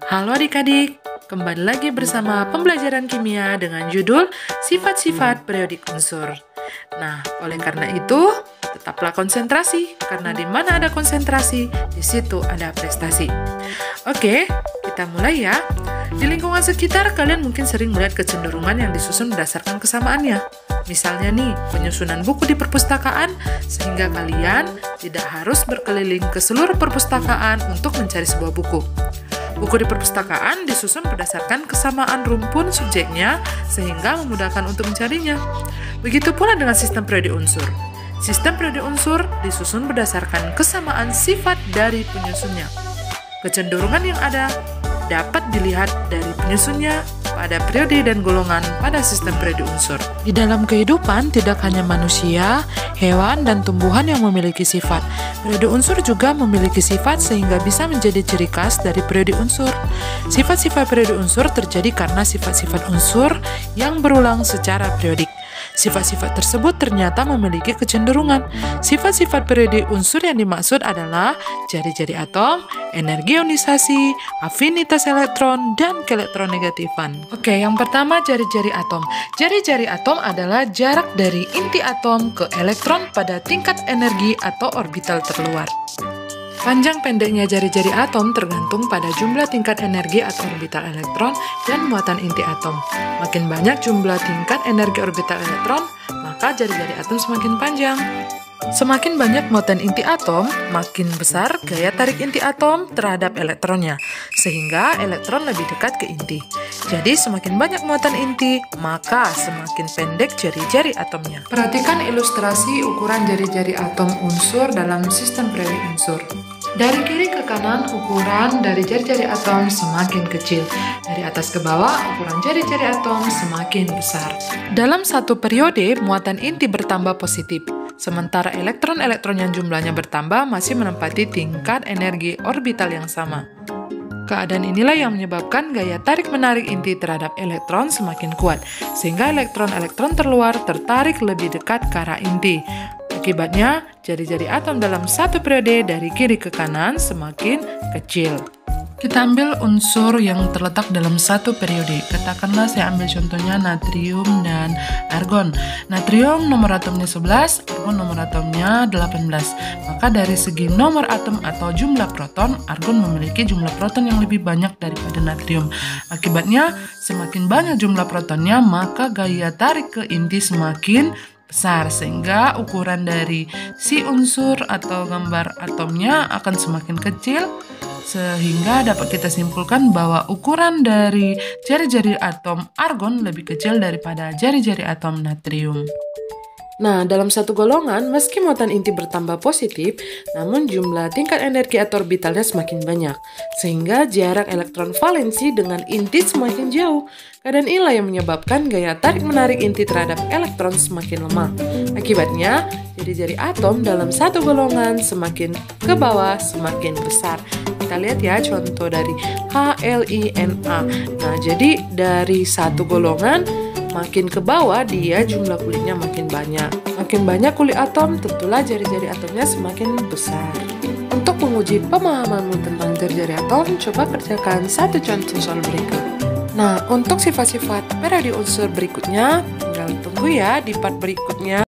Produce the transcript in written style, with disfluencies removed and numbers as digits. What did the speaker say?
Halo adik-adik, kembali lagi bersama pembelajaran kimia dengan judul Sifat-sifat periodik unsur. Nah, oleh karena itu, tetaplah konsentrasi, karena di mana ada konsentrasi, di situ ada prestasi. Oke, kita mulai ya. Di lingkungan sekitar, kalian mungkin sering melihat kecenderungan yang disusun berdasarkan kesamaannya. Misalnya nih, penyusunan buku di perpustakaan, sehingga kalian tidak harus berkeliling ke seluruh perpustakaan untuk mencari sebuah buku. Buku di perpustakaan disusun berdasarkan kesamaan rumpun subjeknya, sehingga memudahkan untuk mencarinya. Begitu pula dengan sistem periodik unsur. Sistem periodik unsur disusun berdasarkan kesamaan sifat dari penyusunnya. Kecenderungan yang ada dapat dilihat dari penyusunnya pada periode dan golongan pada sistem periodik unsur. Di dalam kehidupan, tidak hanya manusia, hewan, dan tumbuhan yang memiliki sifat. Periode unsur juga memiliki sifat sehingga bisa menjadi ciri khas dari periode unsur. Sifat-sifat periode unsur terjadi karena sifat-sifat unsur yang berulang secara periodik. Sifat-sifat tersebut ternyata memiliki kecenderungan. Sifat-sifat periode unsur yang dimaksud adalah jari-jari atom, energi ionisasi, afinitas elektron, dan keelektronegativan. Oke, yang pertama jari-jari atom. Jari-jari atom adalah jarak dari inti atom ke elektron pada tingkat energi atau orbital terluar. Panjang pendeknya jari-jari atom tergantung pada jumlah tingkat energi atau orbital elektron dan muatan inti atom. Makin banyak jumlah tingkat energi orbital elektron, maka jari-jari atom semakin panjang. Semakin banyak muatan inti atom, makin besar gaya tarik inti atom terhadap elektronnya, sehingga elektron lebih dekat ke inti. Jadi semakin banyak muatan inti, maka semakin pendek jari-jari atomnya. Perhatikan ilustrasi ukuran jari-jari atom unsur dalam sistem periodik unsur. Dari kiri ke kanan, ukuran dari jari-jari atom semakin kecil. Dari atas ke bawah, ukuran jari-jari atom semakin besar. Dalam satu periode, muatan inti bertambah positif. Sementara elektron-elektron yang jumlahnya bertambah masih menempati tingkat energi orbital yang sama. Keadaan inilah yang menyebabkan gaya tarik-menarik inti terhadap elektron semakin kuat, sehingga elektron-elektron terluar tertarik lebih dekat ke arah inti. Akibatnya, jari-jari atom dalam satu periode dari kiri ke kanan semakin kecil. Kita ambil unsur yang terletak dalam satu periode. Katakanlah saya ambil contohnya natrium dan argon. Natrium nomor atomnya 11, argon nomor atomnya 18. Maka dari segi nomor atom atau jumlah proton, argon memiliki jumlah proton yang lebih banyak daripada natrium. Akibatnya, semakin banyak jumlah protonnya, maka gaya tarik ke inti semakin besar, sehingga ukuran dari si unsur atau gambar atomnya akan semakin kecil, sehingga dapat kita simpulkan bahwa ukuran dari jari-jari atom argon lebih kecil daripada jari-jari atom natrium. Nah, dalam satu golongan, meski muatan inti bertambah positif, namun jumlah tingkat energi atau orbitalnya semakin banyak, sehingga jarak elektron valensi dengan inti semakin jauh. Keadaan inilah yang menyebabkan gaya tarik-menarik inti terhadap elektron semakin lemah. Akibatnya, jari-jari atom dalam satu golongan semakin ke bawah semakin besar. Kita lihat ya contoh dari HLINA. Nah, jadi dari satu golongan, makin ke bawah dia jumlah kulitnya makin banyak. Makin banyak kulit atom, tentulah jari-jari atomnya semakin besar. Untuk menguji pemahamanmu tentang jari-jari atom, coba kerjakan satu contoh soal berikut. Nah, untuk sifat-sifat periode unsur berikutnya, tinggal tunggu ya di part berikutnya.